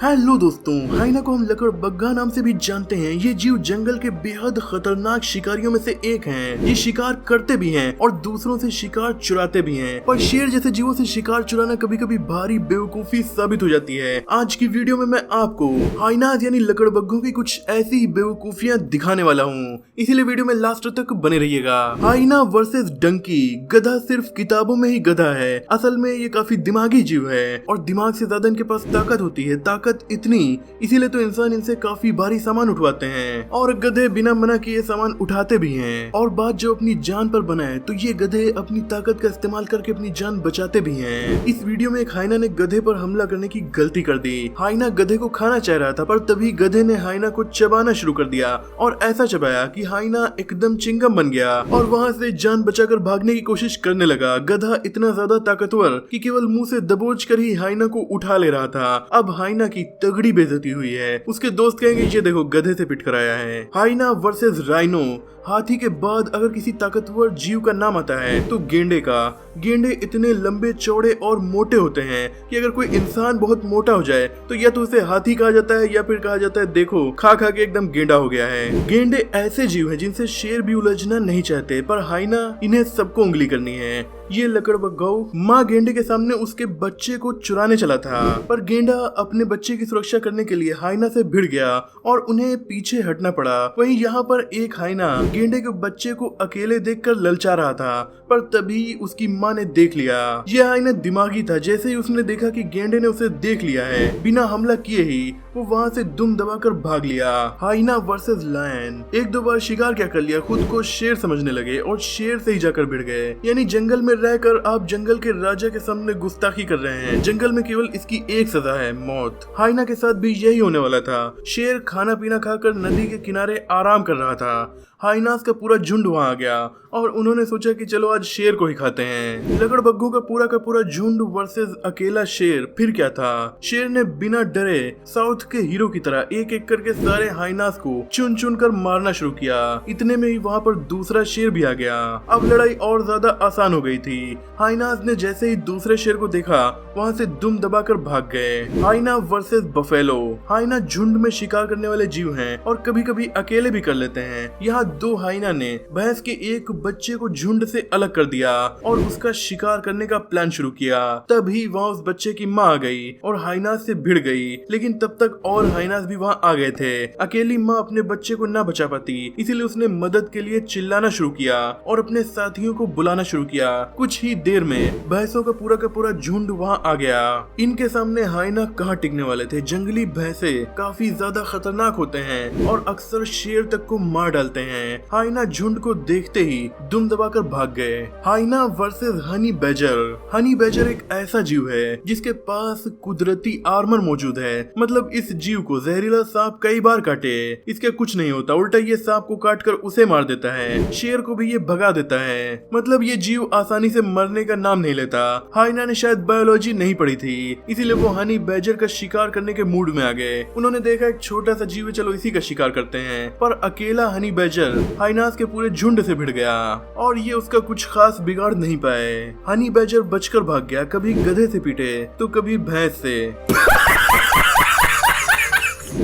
Hello दोस्तों, हाइना को हम लकड़बग्घा नाम से भी जानते हैं। ये जीव जंगल के बेहद खतरनाक शिकारियों में से एक हैं। ये शिकार करते भी हैं और दूसरों से शिकार चुराते भी हैं। पर शेर जैसे जीवों से शिकार चुराना कभी कभी भारी बेवकूफी साबित हो जाती है। आज की वीडियो में मैं आपको हाइनाज यानी लकड़बग्घों की कुछ ऐसी बेवकूफियां दिखाने वाला हूँ, इसीलिए वीडियो में लास्ट तक बने रहिएगा। हाइना वर्सेस डंकी। गधा सिर्फ किताबों में ही गधा है, असल में ये काफी दिमागी जीव है और दिमाग से ज्यादा इनके पास ताकत होती है। ताकत इतनी, इसीलिए तो इंसान इनसे काफी भारी सामान उठवाते हैं और गधे बिना मना किए सामान उठाते भी हैं। और बात जो अपनी जान पर बना है, तो ये गधे अपनी ताकत का इस्तेमाल करके अपनी जान बचाते भी हैं। इस वीडियो में एक हाइना ने गधे पर हमला करने की गलती कर दी। हाइना गधे को खाना चाह रहा था, पर तभी गधे ने हाइना को चबाना शुरू कर दिया और ऐसा चबाया कि हाइना एकदम चिंगम बन गया और वहाँ से जान बचाकर भागने की कोशिश करने लगा। गधा इतना ज्यादा ताकतवर कि केवल मुंह से दबोच कर ही हाइना को उठा ले रहा था। अब हाइना की तगड़ी बेइज्जती हुई है। उसके दोस्त कहेंगे ये देखो गधे से पिट कर आया है। हाइना वर्सेस राइनो। हाथी के बाद अगर किसी ताकतवर जीव का नाम आता है तो गेंडे का। गेंडे इतने लंबे चौड़े और मोटे होते हैं कि अगर कोई इंसान बहुत मोटा हो जाए तो या तो उसे हाथी कहा जाता है या फिर कहा जाता है देखो खा खा के एकदम गेंडा हो गया है। गेंडे ऐसे जीव हैं जिनसे शेर भी उलझना नहीं चाहते, पर हाइना इन्हें सबको उंगली करनी है। ये लकड़बग्घाऊ माँ गेंडे के सामने उसके बच्चे को चुराने चला था, पर गेंडा अपने बच्चे की सुरक्षा करने के लिए हाइना से भिड़ गया और उन्हें पीछे हटना पड़ा। वहीं यहाँ पर एक हाइना गेंडे के बच्चे को अकेले देखकर ललचा रहा था, पर तभी उसकी माँ ने देख लिया। यह हाइना दिमागी था। जैसे ही उसने देखा कि गेंडे ने उसे देख लिया है, बिना हमला किए ही वो वहाँ से दुम दबाकर भाग लिया। हाइना वर्सेस लायन। एक दो बार शिकार क्या कर लिया, खुद को शेर समझने लगे और शेर से ही जाकर भिड़ गए। यानी जंगल में रहकर आप जंगल के राजा के सामने गुस्ताखी कर रहे हैं। जंगल में केवल इसकी एक सजा है, मौत। हाइना के साथ भी यही होने वाला था। शेर खाना पीना खाकर नदी के किनारे आराम कर रहा था। हाइनास का पूरा झुंड वहां आ गया और उन्होंने सोचा कि चलो आज शेर को ही खाते हैं। लकड़बग्घों का पूरा झुंड वर्सेस अकेला शेर। फिर क्या था, शेर ने बिना डरे साउथ के हीरो की तरह एक एक करके सारे हाइनास को चुन चुन कर मारना शुरू किया। इतने में ही वहाँ पर दूसरा शेर भी आ गया। अब लड़ाई और ज्यादा आसान हो गई थी। हाइनास ने जैसे ही दूसरे शेर को देखा, वहाँ से दुम दबाकर भाग गए। Hyena versus buffalo. हाइना झुंड में शिकार करने वाले जीव हैं और कभी कभी अकेले भी कर लेते हैं। यहाँ दो हाइना ने भैंस के एक बच्चे को झुंड से अलग कर दिया और उसका शिकार करने का प्लान शुरू किया। तभी वहाँ उस बच्चे की माँ आ गई और हाइनास से भिड़ गई, लेकिन तब तक और हाइनास भी वहाँ आ गए थे। अकेली माँ अपने बच्चे को ना बचा पाती, इसीलिए उसने मदद के लिए चिल्लाना शुरू किया और अपने साथियों को बुलाना शुरू किया। कुछ ही देर में भैंसों का पूरा झुंड वहाँ आ गया। इनके सामने हाइना कहाँ टिकने वाले थे। जंगली भैंसे काफी ज्यादा खतरनाक होते हैं और अक्सर शेर तक को मार डालते हैं। हाइना झुंड को देखते ही दुम दबाकर भाग गए। Hyena versus honey badger. Honey badger एक ऐसा जीव है जिसके पास कुदरती आर्मर मौजूद है। मतलब इस जीव को जहरीला सांप कई बार काटे, इसके कुछ नहीं होता, उल्टा ये सांप को काटकर उसे मार देता है। शेर को भी ये भगा देता है। मतलब ये जीव आसानी से मरने का नाम नहीं लेता। हाइना ने शायद बायोलॉजी नहीं पढ़ी थी, इसीलिए वो हनी बैजर का शिकार करने के मूड में आ गए। उन्होंने देखा एक छोटा सा जीव है, चलो इसी का शिकार करते हैं। पर अकेला हनी बैजर हाइनास के पूरे झुंड से भिड़ गया और ये उसका कुछ खास बिगाड़ नहीं पाए। हनी बैजर बचकर भाग गया, कभी गधे से पीटे तो कभी भैंस से।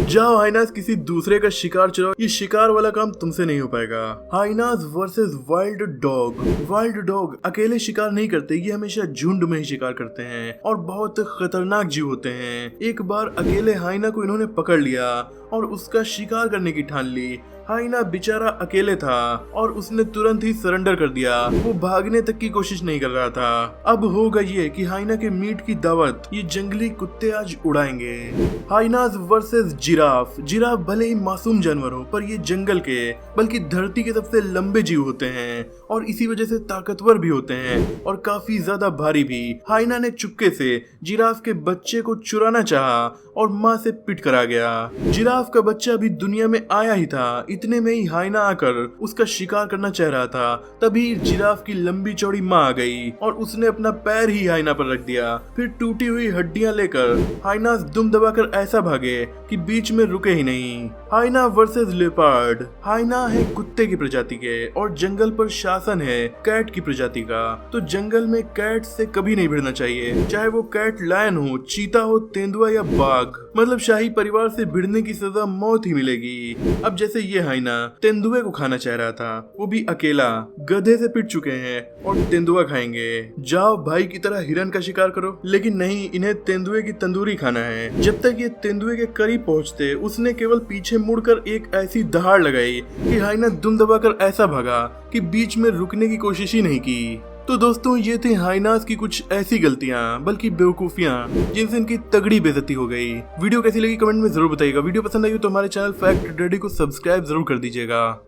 जाओ हाइनास किसी दूसरे का शिकार चुराओ, ये शिकार वाला काम तुमसे नहीं हो पाएगा। Hyenas versus wild dog. Wild dog अकेले शिकार नहीं करते, ये हमेशा झुंड में ही शिकार करते हैं और बहुत खतरनाक जीव होते हैं। एक बार अकेले हाइना को इन्होंने पकड़ लिया और उसका शिकार करने की ठान ली। हाइना बेचारा अकेले था और उसने तुरंत ही सरेंडर कर दिया। वो भागने तक की कोशिश नहीं कर रहा था। अब होगा ये कि हाइना के मीट की दावत ये जंगली कुत्ते आज उड़ाएंगे। Hyenas versus giraffe. जिराफ भले ही मासूम जानवर हो, पर ये जंगल के बल्कि धरती के सबसे लंबे जीव होते हैं और इसी वजह से ताकतवर भी होते हैं और काफी ज्यादा भारी भी। हाइना ने चुपके से जिराफ के बच्चे को चुराना चाहा और माँ से पिट कर आ गया। जिराफ का बच्चा अभी दुनिया में आया ही था, इतने में ही हाइना आकर उसका शिकार करना चाह रहा था। तभी जिराफ की लंबी चौड़ी माँ आ गई और उसने अपना पैर ही हाइना पर रख दिया। फिर टूटी हुई हड्डियां लेकर हाइना दुम दबाकर ऐसा भागे कि बीच में रुके ही नहीं। हाइना वर्सेस लेपर्ड। हाइना है कुत्ते की प्रजाति के और जंगल पर शासन है कैट की प्रजाति का। तो जंगल में कैट से कभी नहीं भिड़ना चाहिए, चाहे वो कैट लायन हो, चीता हो, तेंदुआ या बाघ। मतलब शाही परिवार से भिड़ने की सजा मौत ही मिलेगी। अब जैसे ये हाइना तेंदुए को खाना चाह रहा था, वो भी अकेला। गधे से पिट चुके हैं और तेंदुआ खाएंगे। जाओ भाई की तरह हिरन का शिकार करो। लेकिन नहीं, इन्हें तेंदुए की तंदूरी खाना है। जब तक ये तेंदुए के करीब पहुंचते, उसने केवल पीछे मुड़कर एक ऐसी दहाड़ लगाई कि हाइना दुम दबाकर ऐसा भागा कि बीच में रुकने की कोशिश ही नहीं की। तो दोस्तों, ये थे हाइनास की कुछ ऐसी गलतियां, बल्कि बेवकूफियां, जिनसे इनकी तगड़ी बेइज्जती हो गई। वीडियो कैसी लगी कमेंट में जरूर बताइएगा। वीडियो पसंद आई हो तो हमारे चैनल फैक्ट डैडी को सब्सक्राइब जरूर कर दीजिएगा।